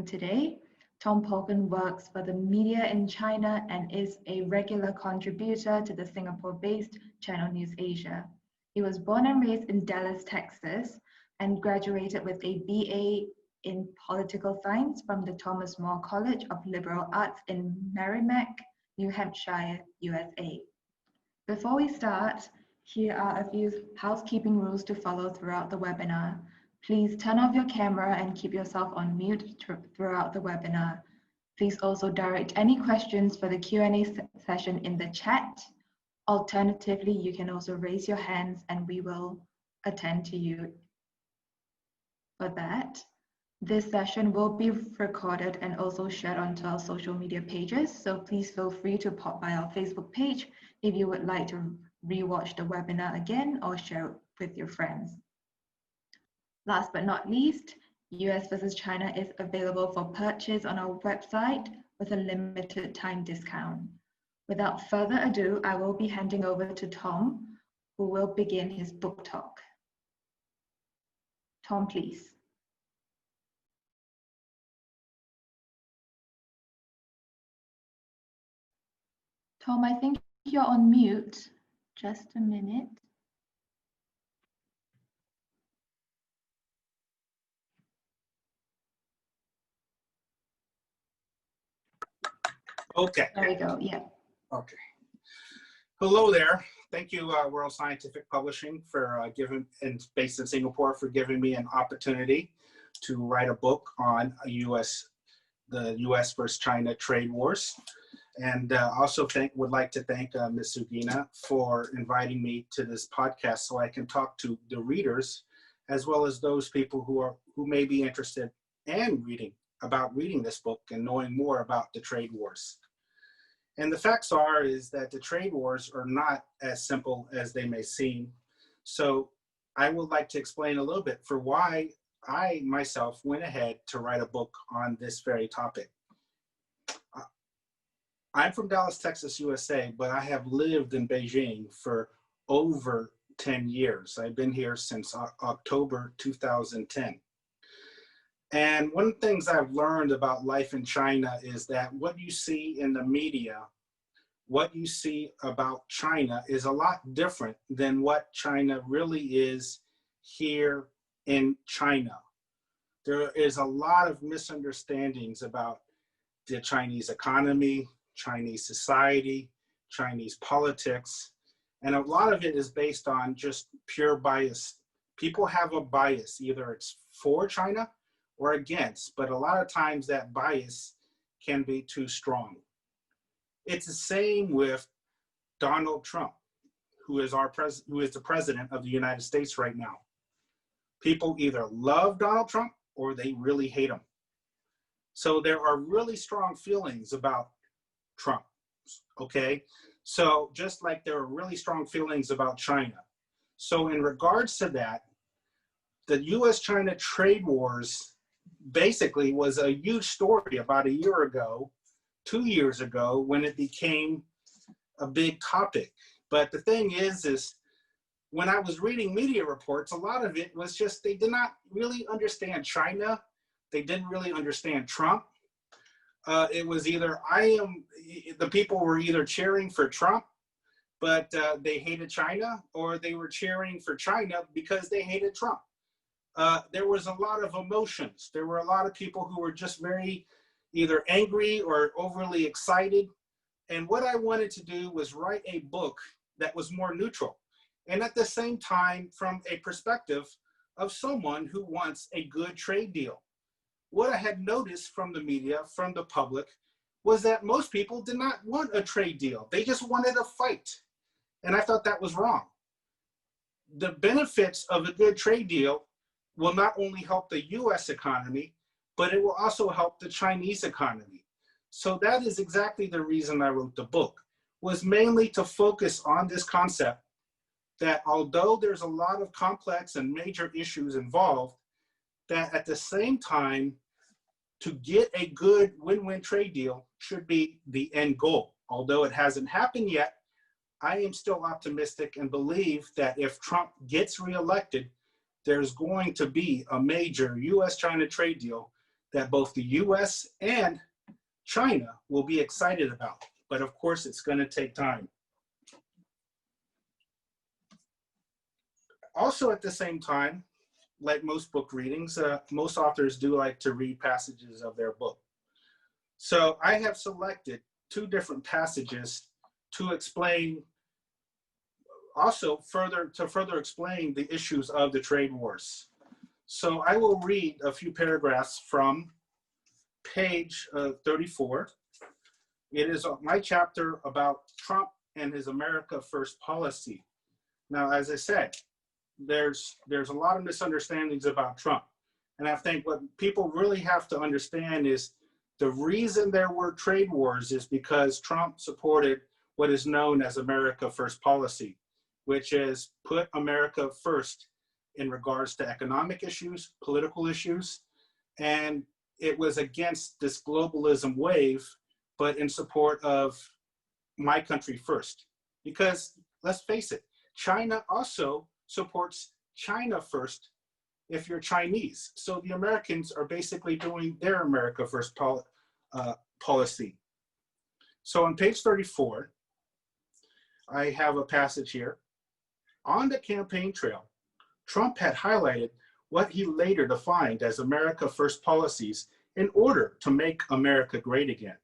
Today, Tom Polkin works for the media in China and is a regular contributor to the Singapore-based Channel News Asia. He was born and raised in Dallas, Texas, and graduated with a BA in Political Science from the Thomas More College of Liberal Arts in Merrimack, New Hampshire, USA. Before we start, here are a few housekeeping rules to follow throughout the webinar. Please turn off your camera and keep yourself on mute throughout the webinar. Please also direct any questions for the Q&A session in the chat. Alternatively, you can also raise your hands and we will attend to you for that. This session will be recorded and also shared onto our social media pages, so please feel free to pop by our Facebook page if you would like to rewatch the webinar again or share it with your friends. Last but not least, US versus China is available for purchase on our website with a limited time discount. Without further ado, I will be handing over to Tom, who will begin his book talk. Tom, please. Tom, I think you're on mute. Just a minute. Okay. There we go, yeah. Okay. Hello there. Thank you, World Scientific Publishing, for based in Singapore, for giving me an opportunity to write a book on the U.S. versus China trade wars. And also would like to thank Ms. Sugina for inviting me to this podcast so I can talk to the readers, as well as those people who may be interested in reading this book and knowing more about the trade wars. And the facts is that the trade wars are not as simple as they may seem. So I would like to explain a little bit for why I myself went ahead to write a book on this very topic. I'm from Dallas, Texas, USA, but I have lived in Beijing for over 10 years. I've been here since October 2010. And one of the things I've learned about life in China is that what you see in the media, what you see about China is a lot different than what China really is here in China. There is a lot of misunderstandings about the Chinese economy, Chinese society, Chinese politics, and a lot of it is based on just pure bias. People have a bias, either it's for China or against, but a lot of times that bias can be too strong. It's the same with Donald Trump, who is the president of the United States right now. People either love Donald Trump or they really hate him. So there are really strong feelings about Trump, okay? So just like there are really strong feelings about China. So in regards to that, the US-China trade wars basically was a huge story about a year ago, 2 years ago, when it became a big topic. But the thing is when I was reading media reports, a lot of it was just, they did not really understand China. They didn't really understand Trump. It was either the people were either cheering for Trump, but they hated China, or they were cheering for China because they hated Trump. There was a lot of emotions. There were a lot of people who were just very either angry or overly excited. And what I wanted to do was write a book that was more neutral. And at the same time, from a perspective of someone who wants a good trade deal. What I had noticed from the media, from the public, was that most people did not want a trade deal. They just wanted a fight. And I thought that was wrong. The benefits of a good trade deal will not only help the US economy, but it will also help the Chinese economy. So that is exactly the reason I wrote the book, was mainly to focus on this concept that although there's a lot of complex and major issues involved, that at the same time, to get a good win-win trade deal should be the end goal. Although it hasn't happened yet, I am still optimistic and believe that if Trump gets reelected, there's going to be a major US-China trade deal that both the US and China will be excited about. But of course, it's going to take time. Also at the same time, like most book readings, most authors do like to read passages of their book. So I have selected 2 different passages to explain, also further explain the issues of the trade wars. So I will read a few paragraphs from page 34. It is my chapter about Trump and his America First policy. Now, as I said, there's a lot of misunderstandings about Trump. And I think what people really have to understand is the reason there were trade wars is because Trump supported what is known as America First policy, which is put America first in regards to economic issues, political issues, and it was against this globalism wave, but in support of my country first. Because let's face it, China also supports China first if you're Chinese. So the Americans are basically doing their America First policy. So on page 34, I have a passage here. On the campaign trail, Trump had highlighted what he later defined as America First policies in order to make America great again.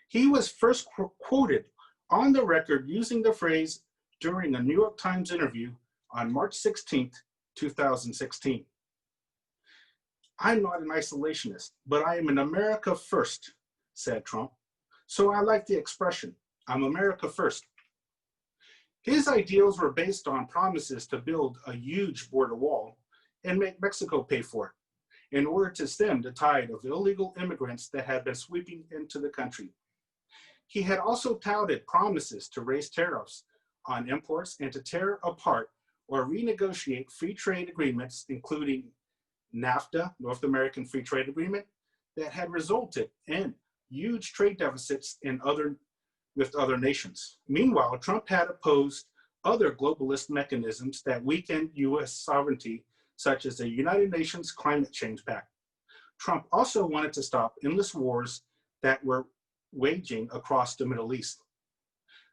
He was first quoted on the record using the phrase during a New York Times interview on March 16th, 2016. I'm not an isolationist, but I am an America first, said Trump. So I like the expression, I'm America first. His ideals were based on promises to build a huge border wall and make Mexico pay for it in order to stem the tide of illegal immigrants that had been sweeping into the country. He had also touted promises to raise tariffs on imports and to tear apart or renegotiate free trade agreements, including NAFTA, North American Free Trade Agreement, that had resulted in huge trade deficits with other nations. Meanwhile, Trump had opposed other globalist mechanisms that weakened US sovereignty, such as the United Nations Climate Change Pact. Trump also wanted to stop endless wars that were waging across the Middle East.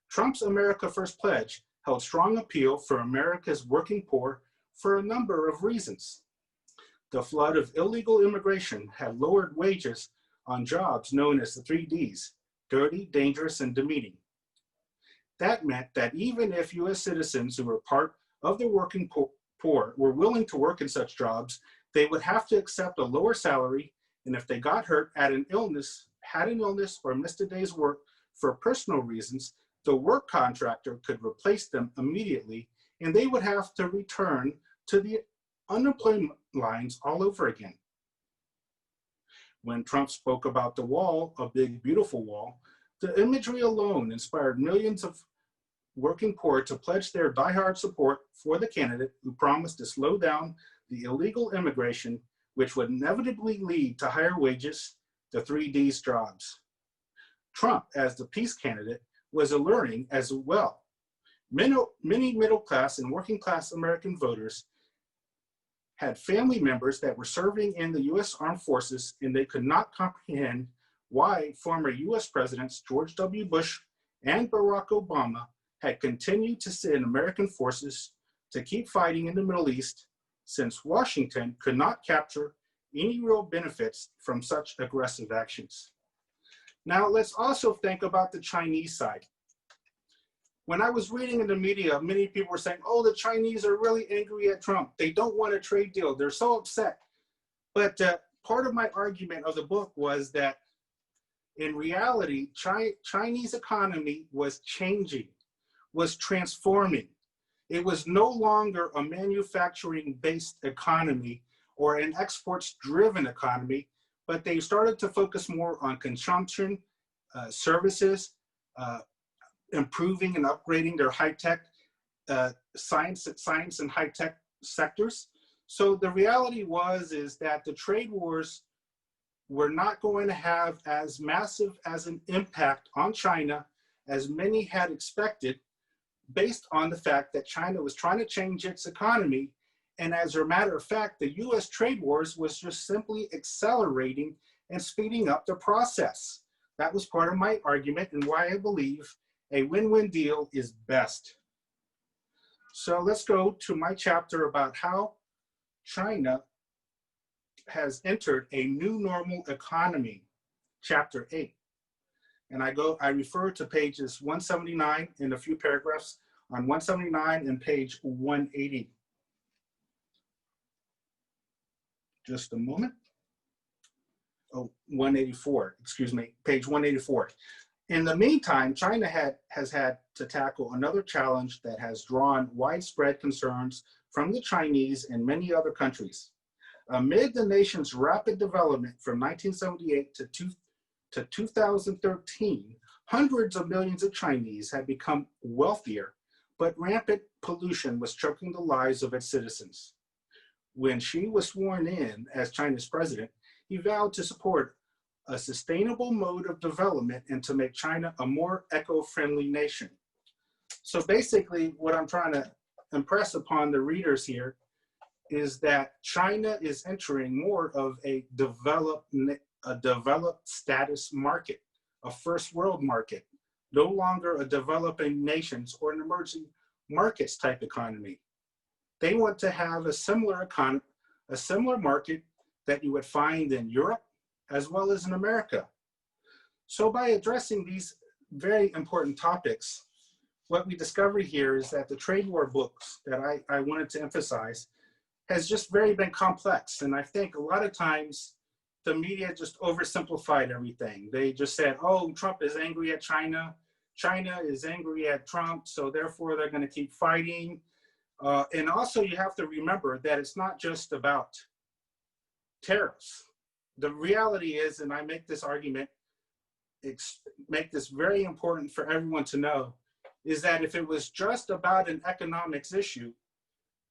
Trump's America First pledge held strong appeal for America's working poor for a number of reasons. The flood of illegal immigration had lowered wages on jobs known as the 3 Ds, dirty, dangerous, and demeaning. That meant that even if US citizens who were part of the working poor were willing to work in such jobs, they would have to accept a lower salary, and if they got hurt, had an illness, or missed a day's work for personal reasons, the work contractor could replace them immediately, and they would have to return to the unemployment lines all over again. When Trump spoke about the wall, a big, beautiful wall, the imagery alone inspired millions of working poor to pledge their diehard support for the candidate who promised to slow down the illegal immigration, which would inevitably lead to higher wages, the 3 Ds jobs. Trump, as the peace candidate, was alluring as well. Many middle-class and working-class American voters had family members that were serving in the US Armed Forces, and they could not comprehend why former US Presidents George W. Bush and Barack Obama had continued to send American forces to keep fighting in the Middle East, since Washington could not capture any real benefits from such aggressive actions. Now, let's also think about the Chinese side. When I was reading in the media, many people were saying, oh, the Chinese are really angry at Trump. They don't want a trade deal. They're so upset. But part of my argument of the book was that in reality, Chinese economy was changing, was transforming. It was no longer a manufacturing-based economy or an exports-driven economy, but they started to focus more on consumption, services, improving and upgrading their high-tech science and high-tech sectors. So the reality is that the trade wars were not going to have as massive as an impact on China as many had expected, based on the fact that China was trying to change its economy And as a matter of fact, the US trade wars was just simply accelerating and speeding up the process. That was part of my argument and why I believe a win-win deal is best. So let's go to my chapter about how China has entered a new normal economy, chapter 8. And I refer to pages 179 in a few paragraphs on 179 and page 180. Just a moment. Oh, 184, excuse me, page 184. In the meantime, China has had to tackle another challenge that has drawn widespread concerns from the Chinese and many other countries. Amid the nation's rapid development from 1978 to 2013, hundreds of millions of Chinese had become wealthier, but rampant pollution was choking the lives of its citizens. When Xi was sworn in as China's president, he vowed to support a sustainable mode of development and to make China a more eco-friendly nation. So basically, what I'm trying to impress upon the readers here is that China is entering more of a developed status market, a first world market, no longer a developing nations or an emerging markets type economy. They want to have a similar market that you would find in Europe as well as in America. So by addressing these very important topics, what we discover here is that the trade war books that I wanted to emphasize has just very been complex. And I think a lot of times the media just oversimplified everything. They just said, oh, Trump is angry at China. China is angry at Trump, so therefore they're gonna keep fighting. And also you have to remember that it's not just about tariffs. The reality is, and I make this argument, make this very important for everyone to know, is that if it was just about an economics issue,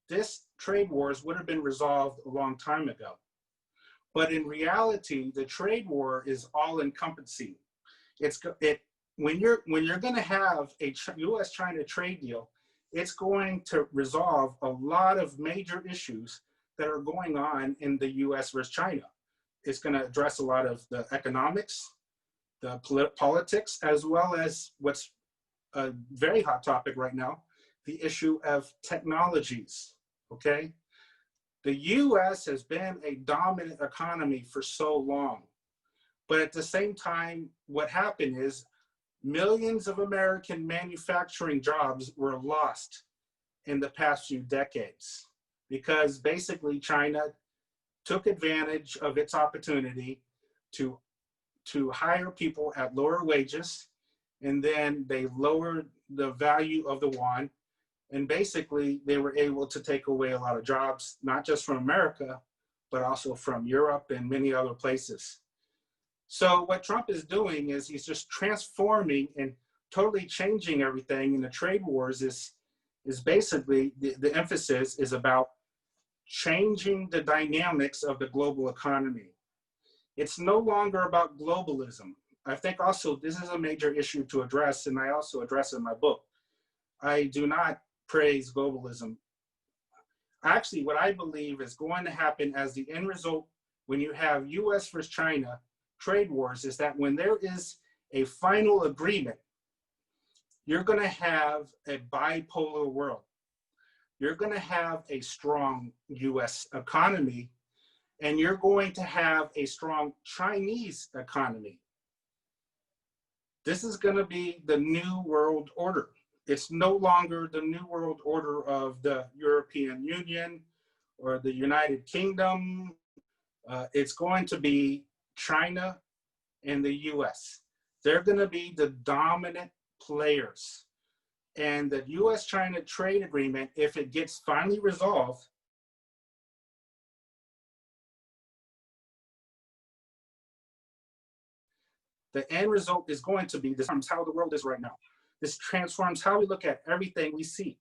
this trade wars would have been resolved a long time ago. But in reality, the trade war is all encompassing. When you're going to have a US-China trade deal, it's going to resolve a lot of major issues that are going on in the US versus China. It's going to address a lot of the economics, the politics, as well as what's a very hot topic right now, the issue of technologies, okay? The US has been a dominant economy for so long, but at the same time, what happened is millions of American manufacturing jobs were lost in the past few decades because basically China took advantage of its opportunity to hire people at lower wages, and then they lowered the value of the yuan, and basically they were able to take away a lot of jobs, not just from America, but also from Europe and many other places. So what Trump is doing is he's just transforming and totally changing everything, and the trade wars is basically, the emphasis is about changing the dynamics of the global economy. It's no longer about globalism. I think also this is a major issue to address, and I also address in my book. I do not praise globalism. Actually, what I believe is going to happen as the end result when you have US versus China trade wars is that when there is a final agreement, you're going to have a bipolar world. You're going to have a strong US economy, and you're going to have a strong Chinese economy. This is going to be the new world order. It's no longer the new world order of the European Union or the United Kingdom. It's going to be China and the US. They're going to be the dominant players. And the US-China trade agreement, if it gets finally resolved, the end result is going to be, this transforms how the world is right now. This transforms how we look at everything we see.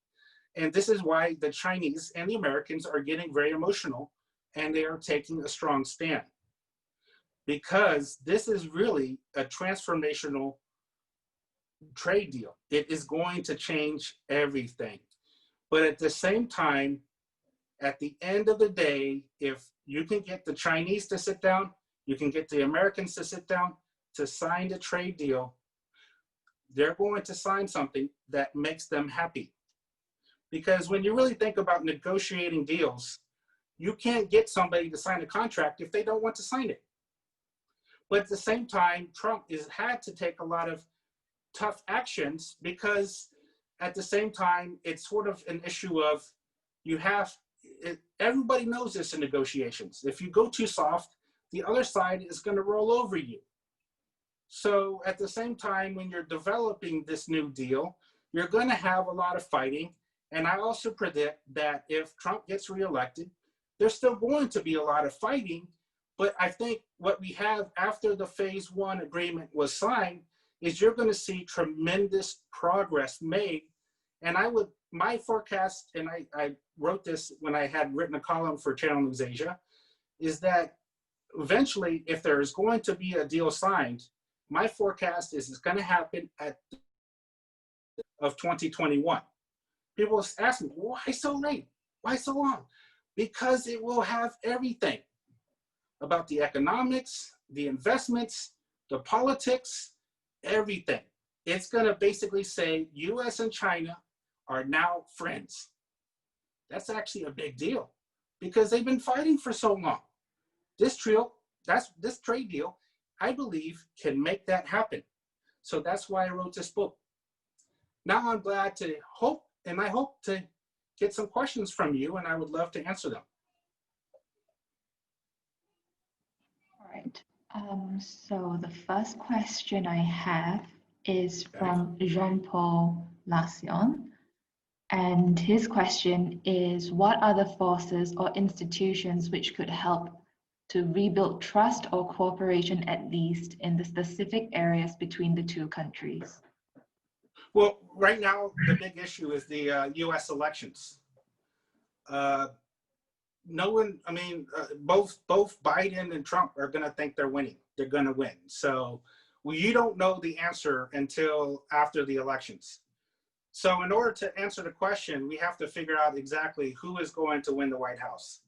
And this is why the Chinese and the Americans are getting very emotional, and they are taking a strong stand. Because this is really a transformational trade deal. It is going to change everything. But at the same time, At the end of the day, if you can get the Chinese to sit down, you can get the Americans to sit down to sign the trade deal, they're going to sign something that makes them happy. Because when you really think about negotiating deals, you can't get somebody to sign a contract if they don't want to sign it. But at the same time, Trump has had to take a lot of tough actions because at the same time, it's sort of an issue of everybody knows this in negotiations. If you go too soft, the other side is going to roll over you. So at the same time, when you're developing this new deal, you're going to have a lot of fighting. And I also predict that if Trump gets reelected, there's still going to be a lot of fighting. But I think what we have after the phase 1 agreement was signed is you're going to see tremendous progress made. And my forecast, and I wrote this when I had written a column for Channel News Asia, is that eventually, if there is going to be a deal signed, my forecast is it's going to happen at of 2021. People ask me, why so late? Why so long? Because it will have everything about the economics, the investments, the politics, everything. It's going to basically say US and China are now friends. That's actually a big deal because they've been fighting for so long. This trade deal, I believe, can make that happen. So that's why I wrote this book. Now I'm glad to hope to get some questions from you, and I would love to answer them. All right. So the first question I have is from Jean-Paul Lassion. And his question is, what are the forces or institutions which could help to rebuild trust or cooperation, at least in the specific areas between the two countries? Well, right now, the big issue is the US elections. Both Biden and Trump are going to think they're winning. They're going to win. So you don't know the answer until after the elections. So in order to answer the question, we have to figure out exactly who is going to win the White House.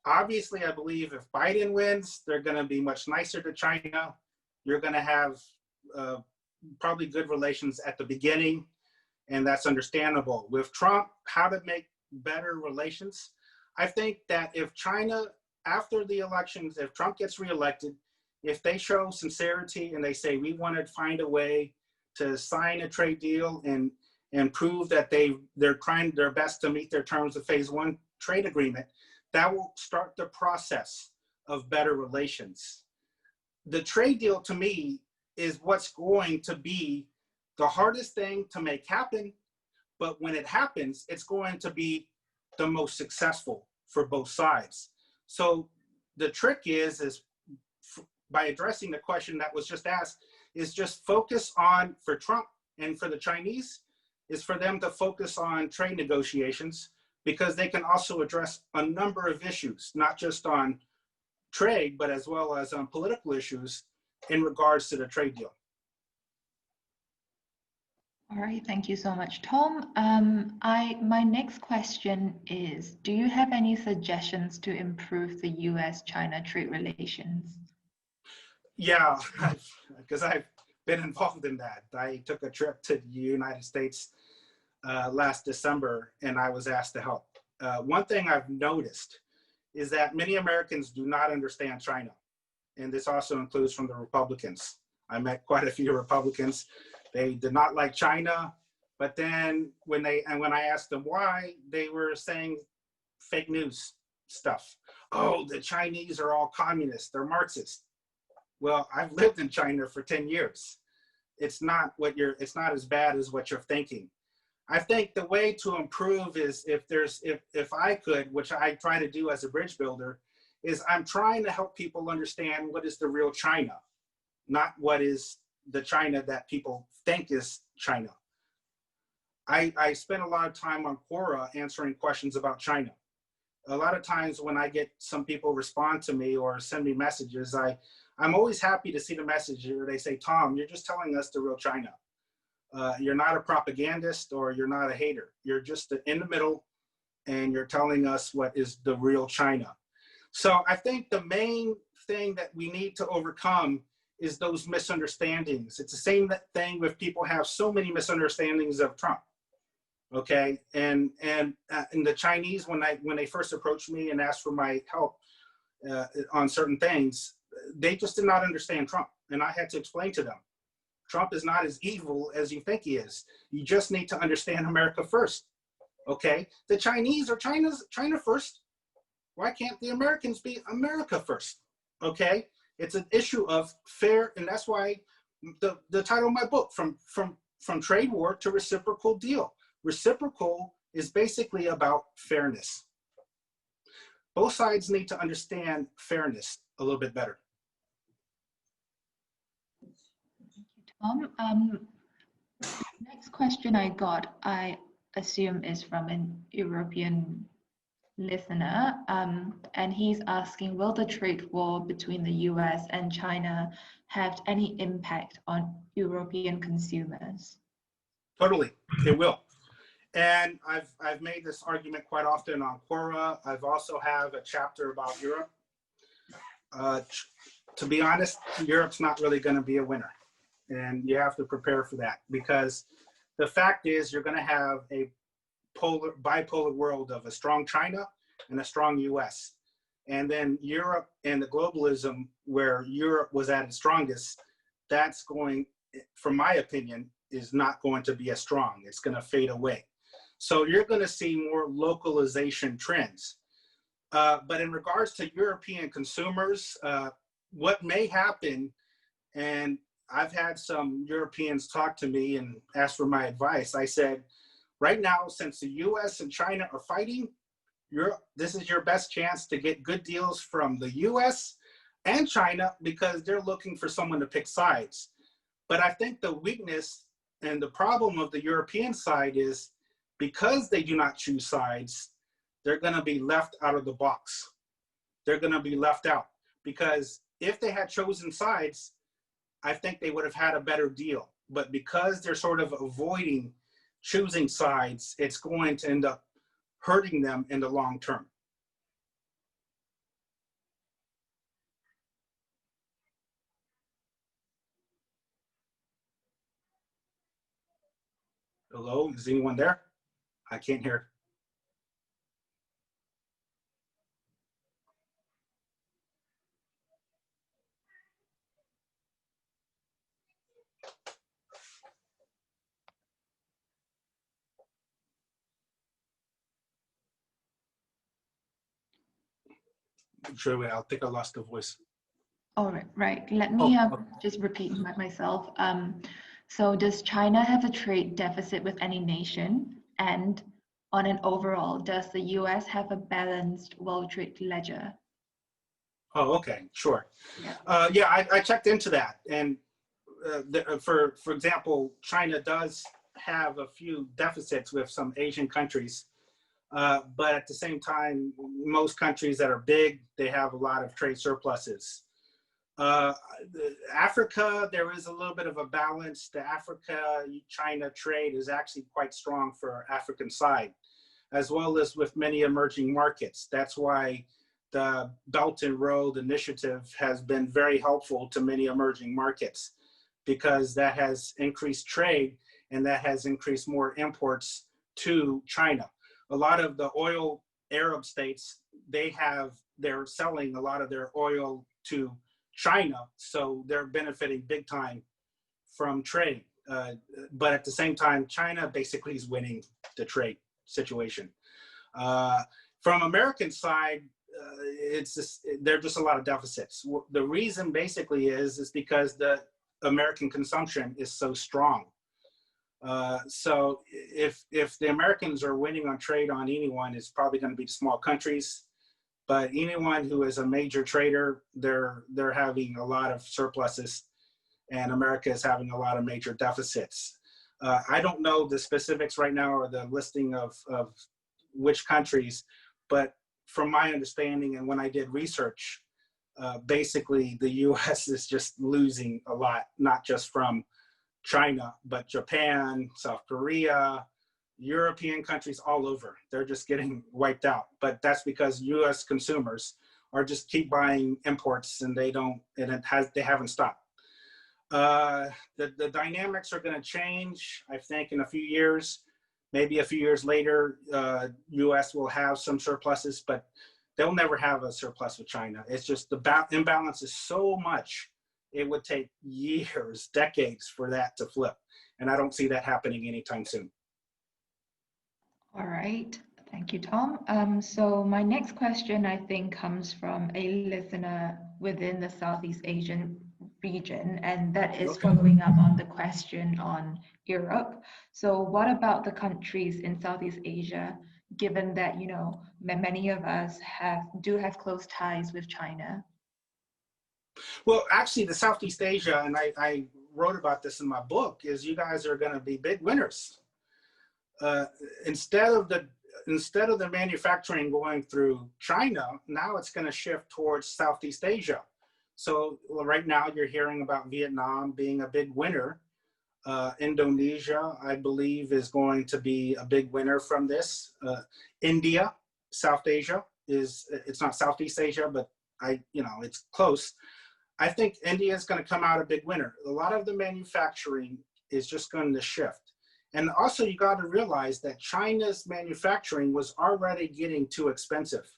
Obviously, I believe if Biden wins, they're going to be much nicer to China. You're going to have probably good relations at the beginning, and that's understandable. With Trump, how to make better relations? I think that if China, after the elections, if Trump gets reelected, if they show sincerity and they say, we want to find a way to sign a trade deal and prove that they're trying their best to meet their terms of phase 1 trade agreement, that will start the process of better relations. The trade deal, to me, is what's going to be the hardest thing to make happen, but when it happens, it's going to be the most successful for both sides. So the trick is by addressing the question that was just asked, is just focus on, for Trump and for the Chinese, is for them to focus on trade negotiations, because they can also address a number of issues, not just on trade, but as well as on political issues in regards to the trade deal. All right, thank you so much, Tom. My next question is, do you have any suggestions to improve the US-China trade relations? Yeah, because I've been involved in that. I took a trip to the United States last December, and I was asked to help. One thing I've noticed is that many Americans do not understand China, and this also includes from the Republicans. I met quite a few Republicans. They did not like China, but then when I asked them why, they were saying fake news stuff. Oh, the Chinese are all communists, they're Marxist. Well, I've lived in China for 10 years. It's not as bad as what you're thinking. I think the way to improve is if I could, which I try to do as a bridge builder, is I'm trying to help people understand what is the real China, not what is the China that people think is China. I spend a lot of time on Quora answering questions about China. A lot of times when I get some people respond to me or send me messages, I'm always happy to see the message where they say, Tom, you're just telling us the real China. You're not a propagandist or you're not a hater. You're just in the middle and you're telling us what is the real China. So I think the main thing that we need to overcome is those misunderstandings. It's the same thing with people have so many misunderstandings of Trump. Okay, and the Chinese, when they first approached me and asked for my help on certain things, they just did not understand Trump, and I had to explain to them, Trump is not as evil as you think he is. You just need to understand America first. Okay, the Chinese are China first. Why can't the Americans be America first? Okay, it's an issue of fair, and that's why the title of my book, from trade war to reciprocal deal. Reciprocal is basically about fairness. Both sides need to understand fairness a little bit better. Tom, next question I got, I assume is from an European listener, and he's asking, will the trade war between the US and China have any impact on European consumers? Totally, it will. And I've made this argument quite often on Quora. I've also have a chapter about Europe. To be honest, Europe's not really going to be a winner, and you have to prepare for that, because the fact is you're going to have a bipolar world of a strong China and a strong US. And then Europe and the globalism, where Europe was at its strongest, that's going, from my opinion, is not going to be as strong. It's going to fade away. So you're going to see more localization trends. But in regards to European consumers, what may happen, and I've had some Europeans talk to me and ask for my advice. I said, right now, since the US and China are fighting, this is your best chance to get good deals from the US and China, because they're looking for someone to pick sides. But I think the weakness and the problem of the European side is, because they do not choose sides, they're going to be left out of the box. They're going to be left out, because if they had chosen sides, I think they would have had a better deal. But because they're sort of avoiding choosing sides, it's going to end up hurting them in the long term. Hello, is anyone there? I can't hear. Sure, I think I lost the voice. All right, right. Let me okay. Just repeat myself. So does China have a trade deficit with any nation? And on an overall, does the US have a balanced world trade ledger? Oh, okay, sure. Yeah, Yeah, I checked into that. And for example, China does have a few deficits with some Asian countries. But at the same time, most countries that are big, they have a lot of trade surpluses. Africa, there is a little bit of a balance. The Africa-China trade is actually quite strong for African side, as well as with many emerging markets. That's why the Belt and Road Initiative has been very helpful to many emerging markets, because that has increased trade and that has increased more imports to China. A lot of the oil Arab states, they're selling a lot of their oil to China, so they're benefiting big time from trade. But at the same time, China basically is winning the trade situation. From American side, there are just a lot of deficits. The reason basically is because the American consumption is so strong. So if the Americans are winning on trade on anyone, it's probably going to be small countries. But anyone who is a major trader, they're having a lot of surpluses, and America is having a lot of major deficits. I don't know the specifics right now or the listing of which countries, but from my understanding and when I did research, basically the US is just losing a lot, not just from China, but Japan, South Korea, European countries all over. They're just getting wiped out. But that's because US consumers are just keep buying imports and they haven't stopped. The dynamics are going to change, I think, in a few years. Maybe a few years later, US will have some surpluses, but they'll never have a surplus with China. It's just the imbalance is so much, it would take years, decades for that to flip. And I don't see that happening anytime soon. All right, thank you, Tom. So my next question, I think, comes from a listener within the Southeast Asian region, and that is following up on the question on Europe. So what about the countries in Southeast Asia, given that, you know, many of us do have close ties with China? Well, actually, the Southeast Asia, and I wrote about this in my book, is you guys are going to be big winners. Instead of the manufacturing going through China, now it's going to shift towards Southeast Asia. So right now you're hearing about Vietnam being a big winner. Indonesia, I believe, is going to be a big winner from this. India, South Asia it's not Southeast Asia, but it's close. I think India is going to come out a big winner. A lot of the manufacturing is just going to shift. And also you got to realize that China's manufacturing was already getting too expensive.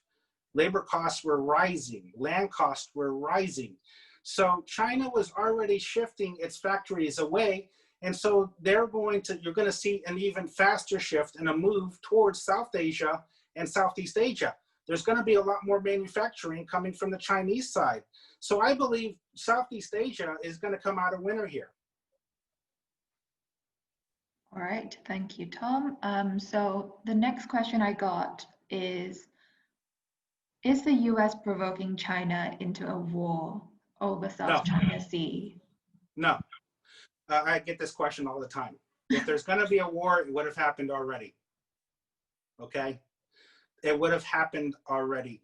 Labor costs were rising, land costs were rising. So China was already shifting its factories away. And so you're going to see an even faster shift and a move towards South Asia and Southeast Asia. There's going to be a lot more manufacturing coming from the Chinese side. So I believe Southeast Asia is going to come out a winner here. All right, thank you, Tom. So the next question I got is the US provoking China into a war over South China Sea? No. I get this question all the time. If there's going to be a war, it would have happened already. Okay? It would have happened already.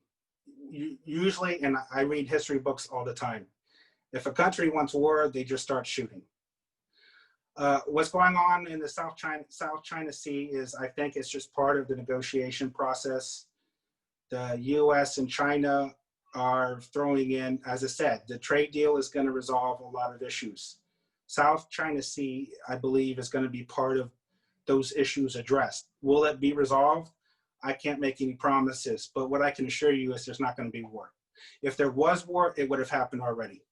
Usually, and I read history books all the time, if a country wants war, they just start shooting. What's going on in the South China Sea is, I think it's just part of the negotiation process. The US and China are throwing in, as I said, the trade deal is going to resolve a lot of issues. South China Sea, I believe, is going to be part of those issues addressed. Will it be resolved? I can't make any promises, but what I can assure you is there's not going to be war. If there was war, it would have happened already.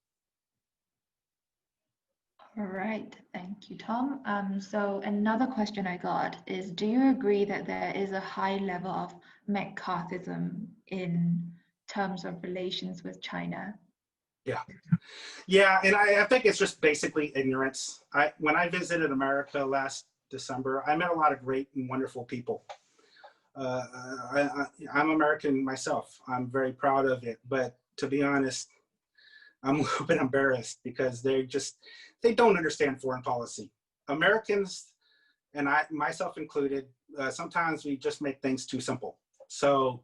All right, thank you, Tom. So another question I got is, do you agree that there is a high level of Mccarthyism in terms of relations with China? Yeah, and I think it's just basically ignorance. When I visited America last December, I met a lot of great and wonderful people. I'm American myself. I'm very proud of it, but to be honest, I'm a little bit embarrassed because they don't understand foreign policy. Americans, and myself included, sometimes we just make things too simple. So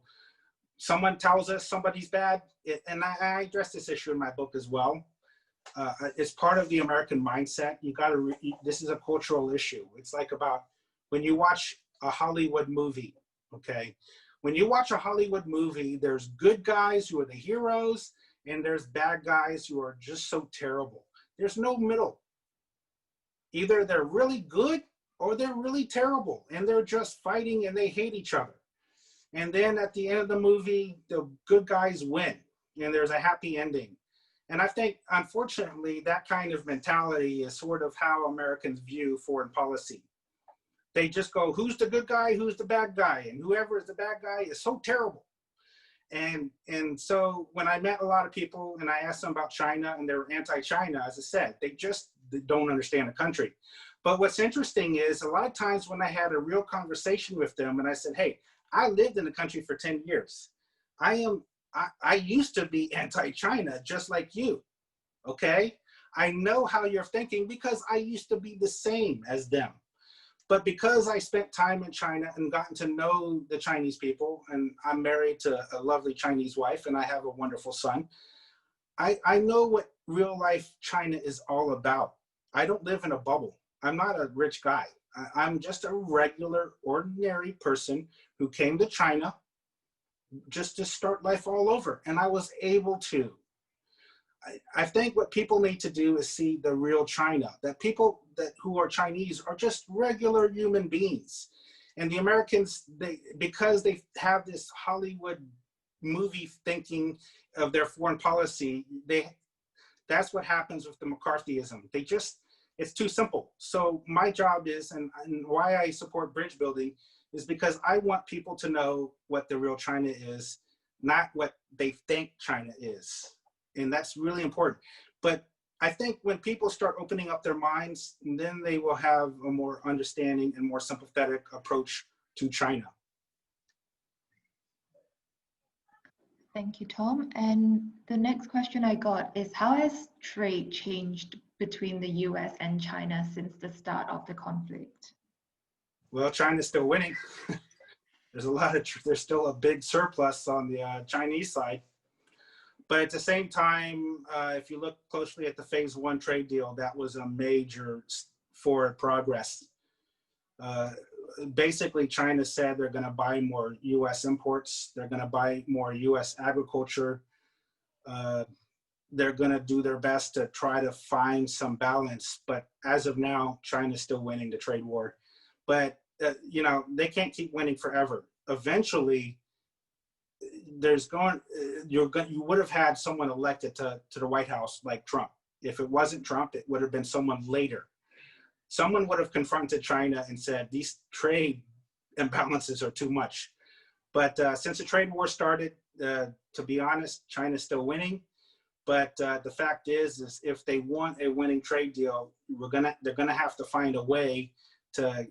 someone tells us somebody's bad, and I address this issue in my book as well. It's part of the American mindset. This is a cultural issue. It's like about when you watch a Hollywood movie, okay? When you watch a Hollywood movie, there's good guys who are the heroes, and there's bad guys who are just so terrible. There's no middle. Either they're really good or they're really terrible, and they're just fighting and they hate each other. And then at the end of the movie, the good guys win, and there's a happy ending. And I think, unfortunately, that kind of mentality is sort of how Americans view foreign policy. They just go, who's the good guy, who's the bad guy? And whoever is the bad guy is so terrible. And so when I met a lot of people and I asked them about China and they were anti-China, as I said, they just don't understand the country. But what's interesting is a lot of times when I had a real conversation with them and I said, hey, I lived in the country for 10 years. I used to be anti-China just like you, okay? I know how you're thinking because I used to be the same as them. But because I spent time in China and gotten to know the Chinese people, and I'm married to a lovely Chinese wife and I have a wonderful son, I know what real life China is all about. I don't live in a bubble. I'm not a rich guy. I'm just a regular, ordinary person who came to China just to start life all over. And I was able to. I think what people need to do is see the real China, that people who are Chinese are just regular human beings. And the Americans, because they have this Hollywood movie thinking of their foreign policy, that's what happens with the Mccarthyism. It's too simple. So my job is, and why I support bridge building, is because I want people to know what the real China is, not what they think China is. And that's really important. But I think when people start opening up their minds, then they will have a more understanding and more sympathetic approach to China. Thank you, Tom. And the next question I got is, how has trade changed between the US and China since the start of the conflict? Well, China's still winning. There's still a big surplus on the Chinese side. But at the same time, if you look closely at the phase 1 trade deal, that was a major forward progress. Basically, China said they're going to buy more US imports. They're going to buy more US agriculture. They're going to do their best to try to find some balance. But as of now, China's still winning the trade war. But, they can't keep winning forever. Eventually, you would have had someone elected to the White House like Trump. If it wasn't Trump, it would have been someone later. Someone would have confronted China and said, these trade imbalances are too much. But since the trade war started, to be honest, China's still winning. But the fact is if they want a winning trade deal, they're gonna have to find a way to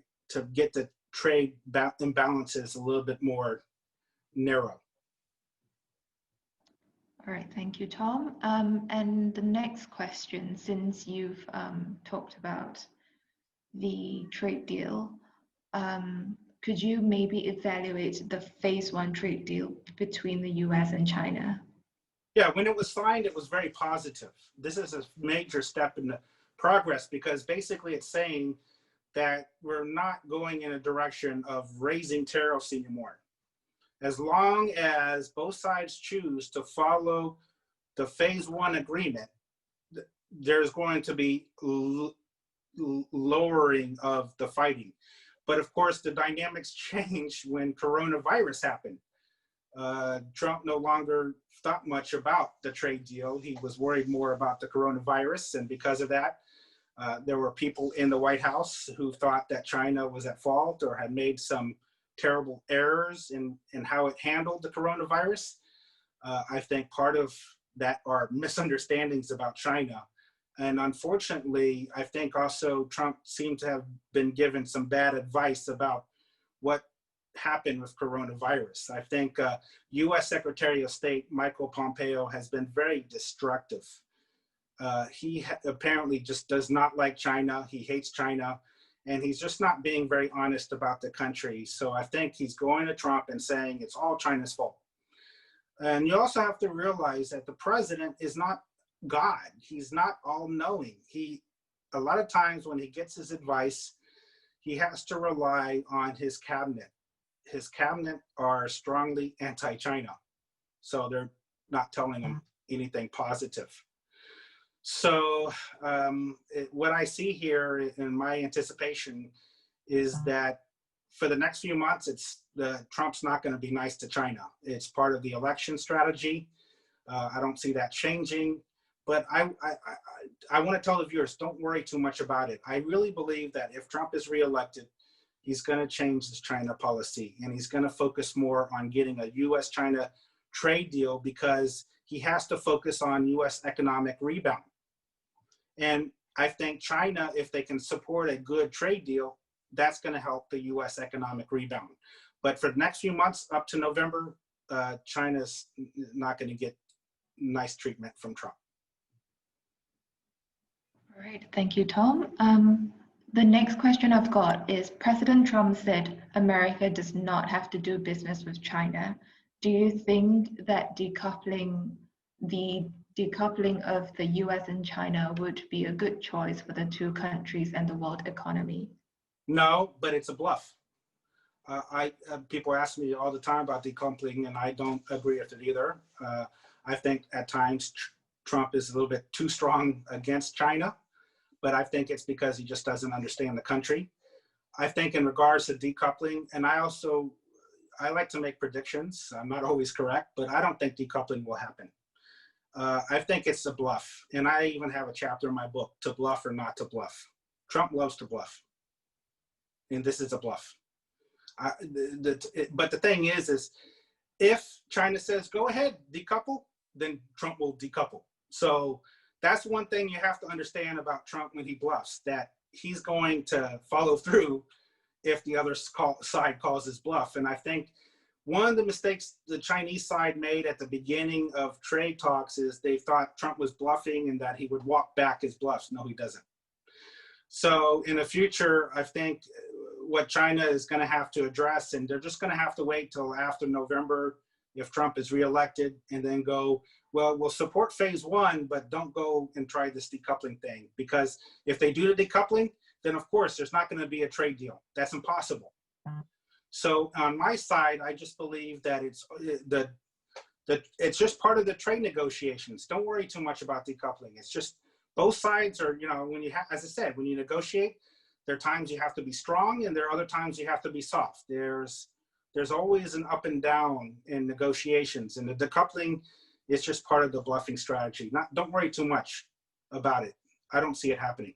get the trade imbalances a little bit more narrow. All right, thank you, Tom. And the next question, since you've talked about the trade deal, could you maybe evaluate the phase 1 trade deal between the US and China? Yeah, when it was signed, it was very positive. This is a major step in the progress because basically it's saying that we're not going in a direction of raising tariffs anymore. As long as both sides choose to follow the phase 1 agreement, there's going to be lowering of the fighting. But of course, the dynamics changed when coronavirus happened. Trump no longer thought much about the trade deal. He was worried more about the coronavirus. And because of that, there were people in the White House who thought that China was at fault or had made some terrible errors in how it handled the coronavirus. I think part of that are misunderstandings about China. And unfortunately, I think also Trump seemed to have been given some bad advice about what happened with coronavirus. I think US Secretary of State Michael Pompeo has been very destructive. He apparently just does not like China. He hates China. And he's just not being very honest about the country. So I think he's going to Trump and saying it's all China's fault. And you also have to realize that the president is not God. He's not all-knowing. A lot of times when he gets his advice, he has to rely on his cabinet. His cabinet are strongly anti-China. So they're not telling him anything positive. So what I see here in my anticipation is that for the next few months, Trump's not going to be nice to China. It's part of the election strategy. I don't see that changing. But I want to tell the viewers, don't worry too much about it. I really believe that if Trump is reelected, he's going to change his China policy. And he's going to focus more on getting a US-China trade deal because he has to focus on US economic rebound. And I think China, if they can support a good trade deal, that's going to help the US economic rebound. But for the next few months up to November, China's not going to get nice treatment from Trump. All right, thank you, Tom. The next question I've got is, President Trump said America does not have to do business with China. Do you think that decoupling of the US and China would be a good choice for the two countries and the world economy? No, but it's a bluff. People ask me all the time about decoupling, and I don't agree with it either. I think at times Trump is a little bit too strong against China, but I think it's because he just doesn't understand the country. I think in regards to decoupling, and I like to make predictions. I'm not always correct, but I don't think decoupling will happen. I think it's a bluff, and I even have a chapter in my book, To Bluff or Not to Bluff. Trump loves to bluff, and this is a bluff. But the thing is if China says, go ahead, decouple, then Trump will decouple. So that's one thing you have to understand about Trump when he bluffs, that he's going to follow through if the other side calls his bluff. And I think one of the mistakes the Chinese side made at the beginning of trade talks is they thought Trump was bluffing and that he would walk back his bluffs. No, he doesn't. So in the future, I think what China is going to have to address, and they're just going to have to wait till after November if Trump is reelected, and then go, well, we'll support phase one, but don't go and try this decoupling thing. Because if they do the decoupling, then of course there's not going to be a trade deal. That's impossible. So on my side, I just believe that it's just part of the trade negotiations. Don't worry too much about decoupling. It's just both sides are, when you as I said, when you negotiate, there are times you have to be strong, and there are other times you have to be soft. There's always an up and down in negotiations, and the decoupling is just part of the bluffing strategy. Don't worry too much about it. I don't see it happening.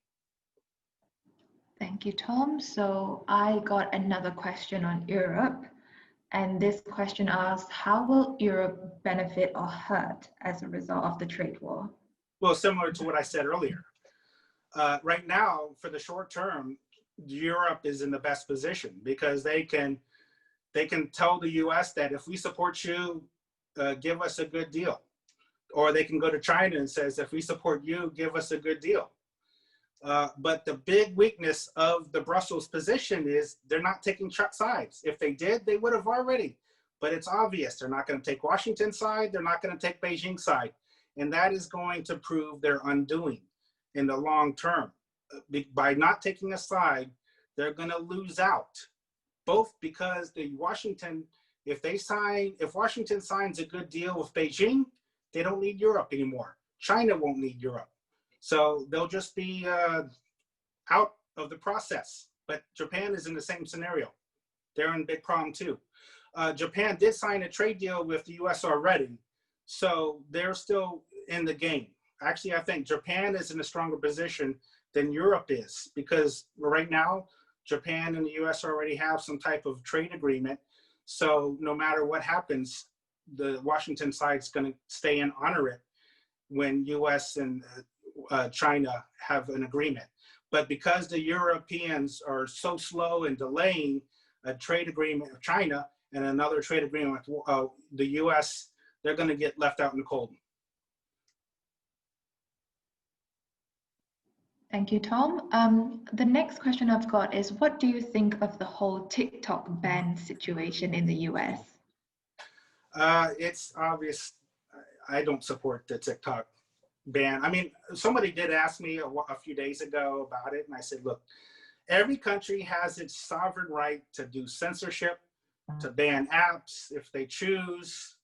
Thank you, Tom. So I got another question on Europe, and this question asks, how will Europe benefit or hurt as a result of the trade war? Well, similar to what I said earlier. Right now, for the short term, Europe is in the best position because they can tell the U.S. that if we support you, give us a good deal. Or they can go to China and says, if we support you, give us a good deal. But the big weakness of the Brussels position is they're not taking sides. If they did, they would have already. But it's obvious they're not going to take Washington's side. They're not going to take Beijing's side. And that is going to prove their undoing in the long term. By not taking a side, they're going to lose out. Both because if Washington signs a good deal with Beijing, they don't need Europe anymore. China won't need Europe. So they'll just be out of the process. But Japan is in the same scenario. They're in big problem too. Japan did sign a trade deal with the US already, so they're still in the game. Actually, I think Japan is in a stronger position than Europe is, because right now, Japan and the US already have some type of trade agreement. So no matter what happens, the Washington side's going to stay and honor it when US and China have an agreement. But because the Europeans are so slow in delaying a trade agreement with China and another trade agreement with the US, they're going to get left out in the cold. Thank you, Tom. The next question I've got is, what do you think of the whole TikTok ban situation in the US? It's obvious. I don't support the TikTok ban. I mean, somebody did ask me a few days ago about it, and I said, look, every country has its sovereign right to do censorship, to ban apps if they choose.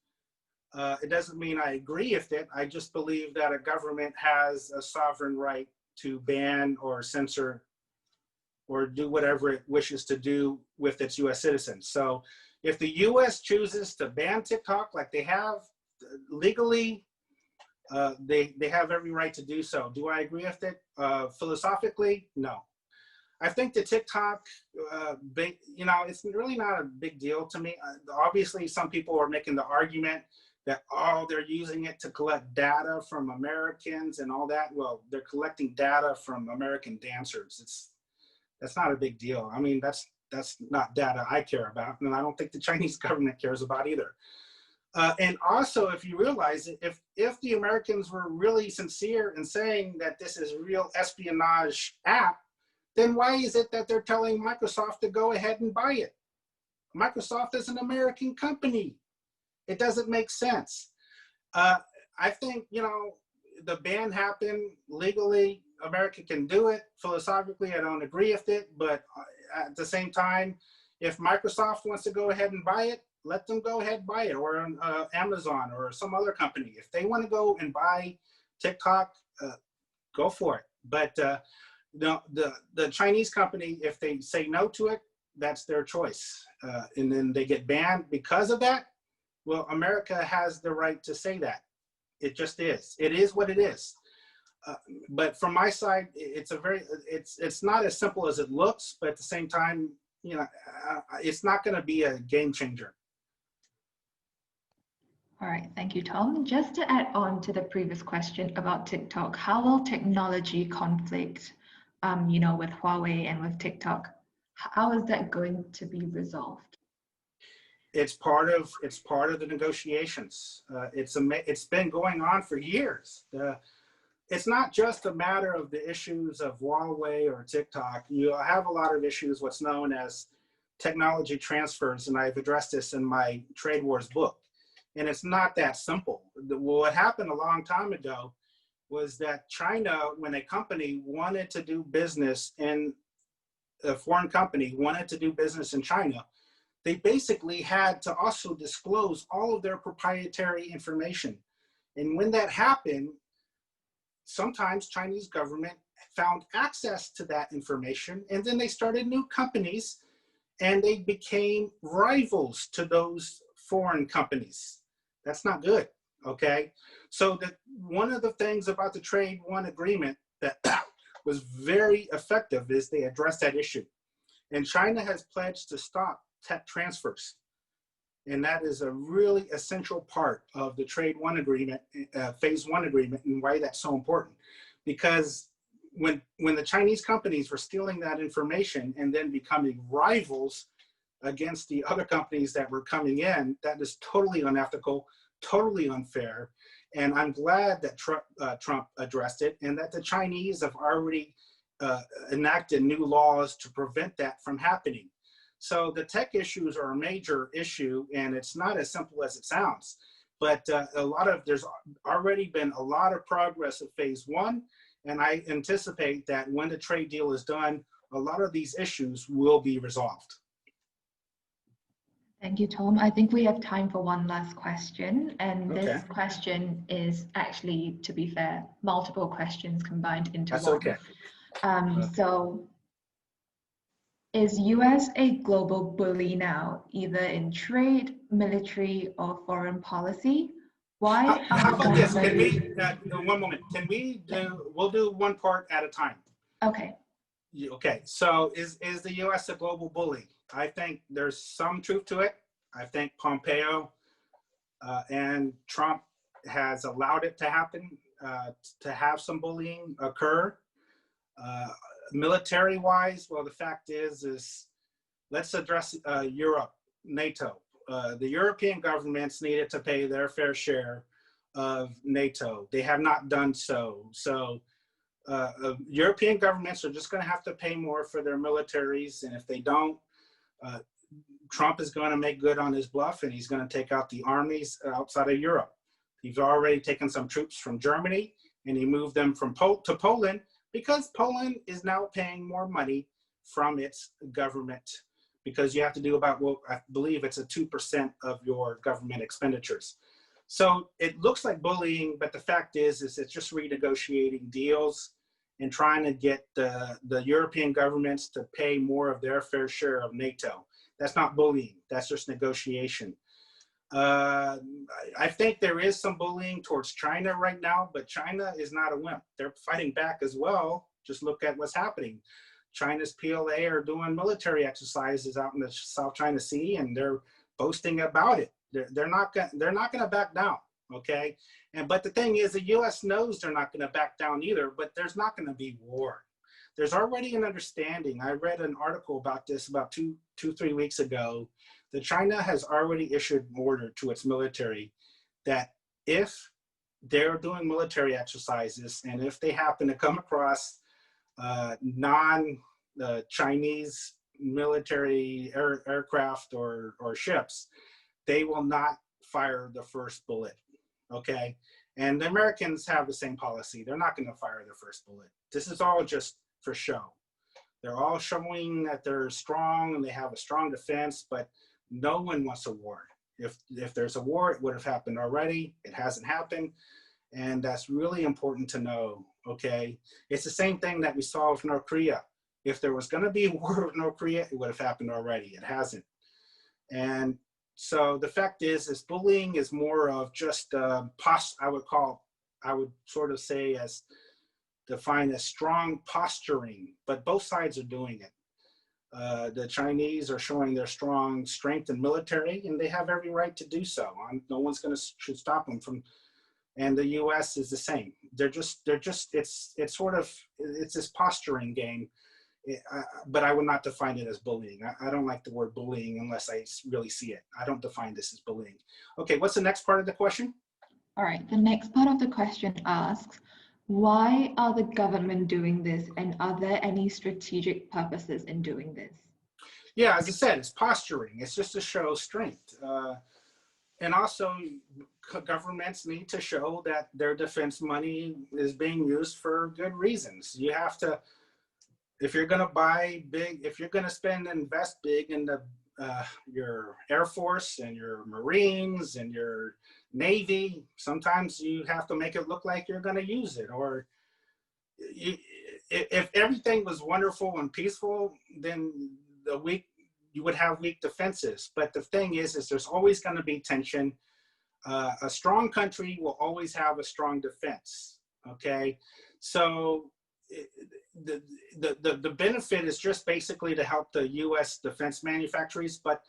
It doesn't mean I agree with it. I just believe that a government has a sovereign right to ban or censor or do whatever it wishes to do with its US citizens. So if the US chooses to ban TikTok like they have legally, they have every right to do so. Do I agree with it? Philosophically, no. I think the TikTok, it's really not a big deal to me. Obviously, some people are making the argument that, they're using it to collect data from Americans and all that. Well, they're collecting data from American dancers. That's not a big deal. I mean, that's not data I care about, and I don't think the Chinese government cares about either. And also, if you realize it, if the Americans were really sincere in saying that this is a real espionage app, then why is it that they're telling Microsoft to go ahead and buy it? Microsoft is an American company. It doesn't make sense. I think, the ban happened legally. America can do it. Philosophically, I don't agree with it, but at the same time, if Microsoft wants to go ahead and buy it, let them go ahead and buy it, or Amazon or some other company. If they want to go and buy TikTok, go for it. But the Chinese company, if they say no to it, that's their choice. And then they get banned because of that. Well, America has the right to say that. It just is. It is what it is. But from my side, it's not as simple as it looks. But at the same time, you know, it's not going to be a game changer. All right, thank you, Tom. Just to add on to the previous question about TikTok, how will technology conflict, you know, with Huawei and with TikTok, how is that going to be resolved? It's part of the negotiations. It's been going on for years. It's not just a matter of the issues of Huawei or TikTok. You have a lot of issues, what's known as technology transfers, and I've addressed this in my Trade Wars book. And it's not that simple. What happened a long time ago was that China, when a company wanted to do business in a foreign company, wanted to do business in China, they basically had to also disclose all of their proprietary information. And when that happened, sometimes Chinese government found access to that information, and then they started new companies, and they became rivals to those foreign companies. That's not good, okay? So one of the things about the Trade One Agreement that was very effective is they addressed that issue. And China has pledged to stop tech transfers. And that is a really essential part of the Trade One Agreement, Phase One Agreement, and why that's so important. Because when the Chinese companies were stealing that information and then becoming rivals against the other companies that were coming in, that is totally unethical, totally unfair. And I'm glad that Trump addressed it, and that the Chinese have already enacted new laws to prevent that from happening. So the tech issues are a major issue, and it's not as simple as it sounds. But there's already been a lot of progress at Phase One, and I anticipate that when the trade deal is done, a lot of these issues will be resolved. Thank you, Tom. I think we have time for one last question. And this question is actually, to be fair, multiple questions combined into one. Okay. So, is US a global bully now, either in trade, military, or foreign policy? Why How about this? Can we, 1 moment, we'll do one part at a time. Okay. Okay, so is the US a global bully? I think there's some truth to it. I think Pompeo and Trump has allowed it to happen, to have some bullying occur. Military-wise, well, the fact is let's address Europe, NATO. The European governments needed to pay their fair share of NATO. They have not done so. So European governments are just going to have to pay more for their militaries, and if they don't, Trump is going to make good on his bluff, and he's going to take out the armies outside of Europe. He's already taken some troops from Germany, and he moved them from to Poland, because Poland is now paying more money from its government, because you have to do about, well, I believe it's a 2% of your government expenditures. So it looks like bullying, but the fact is it's just renegotiating deals and trying to get the European governments to pay more of their fair share of NATO. That's not bullying, that's just negotiation. I think there is some bullying towards China right now, but China is not a wimp. They're fighting back as well. Just look at what's happening. China's PLA are doing military exercises out in the South China Sea, and they're boasting about it. They're not gonna back down, okay? But the thing is, the U.S. knows they're not gonna back down either, but there's not gonna be war. There's already an understanding. I read an article about this about 3 weeks ago, that China has already issued an order to its military that if they're doing military exercises, and if they happen to come across non-Chinese military aircraft or ships, they will not fire the first bullet, okay? And the Americans have the same policy. They're not going to fire the first bullet. This is all just for show. They're all showing that they're strong and they have a strong defense, but no one wants a war. If there's a war, it would have happened already. It hasn't happened. And that's really important to know, okay? It's the same thing that we saw with North Korea. If there was going to be a war with North Korea, it would have happened already. It hasn't. And so the fact is bullying is more of just I would sort of say as defined as strong posturing, but both sides are doing it. The Chinese are showing their strong strength in military, and they have every right to do so. No one's should stop them from. And the U.S. is the same. It's this posturing game, but I would not define it as bullying. I don't like the word bullying unless I really see it. I don't define this as bullying. Okay, what's the next part of the question? All right, the next part of the question asks, why are the government doing this, and are there any strategic purposes in doing this? Yeah, as I said, it's posturing. It's just to show strength. And also, governments need to show that their defense money is being used for good reasons. You have to, if you're going to buy big, if you're going to spend and invest big in your Air Force and your Marines and your Navy, sometimes you have to make it look like you're going to use it. Or if everything was wonderful and peaceful, then you would have weak defenses. But the thing is there's always going to be tension. A strong country will always have a strong defense. Okay, so the benefit is just basically to help the U.S. defense manufacturers, but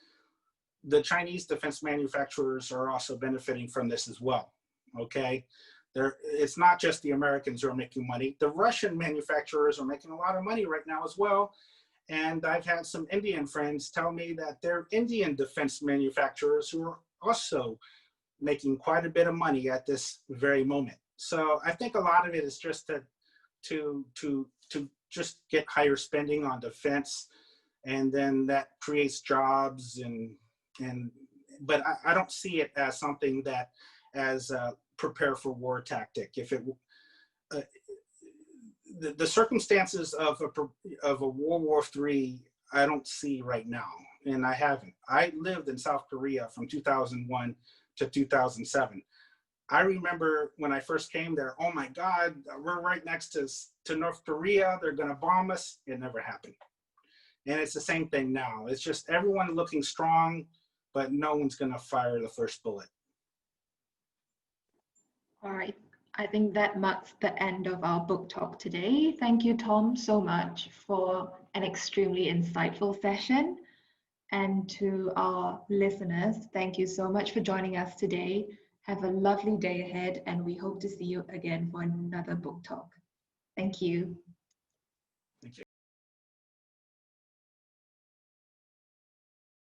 the Chinese defense manufacturers are also benefiting from this as well. Okay, it's not just the Americans who are making money. The Russian manufacturers are making a lot of money right now as well. And I've had some Indian friends tell me that they're Indian defense manufacturers who are also making quite a bit of money at this very moment. So I think a lot of it is just to just get higher spending on defense, and then that creates jobs but I don't see it as something that as a prepare for war tactic. If it the circumstances of a World War III, I don't see right now, and I haven't. I lived in South Korea from 2001 to 2007. I remember when I first came there, oh my God, we're right next to North Korea. They're going to bomb us. It never happened. And it's the same thing now. It's just everyone looking strong, but no one's going to fire the first bullet. All right. I think that marks the end of our book talk today. Thank you, Tom, so much for an extremely insightful session. And to our listeners, thank you so much for joining us today. Have a lovely day ahead, and we hope to see you again for another book talk. Thank you.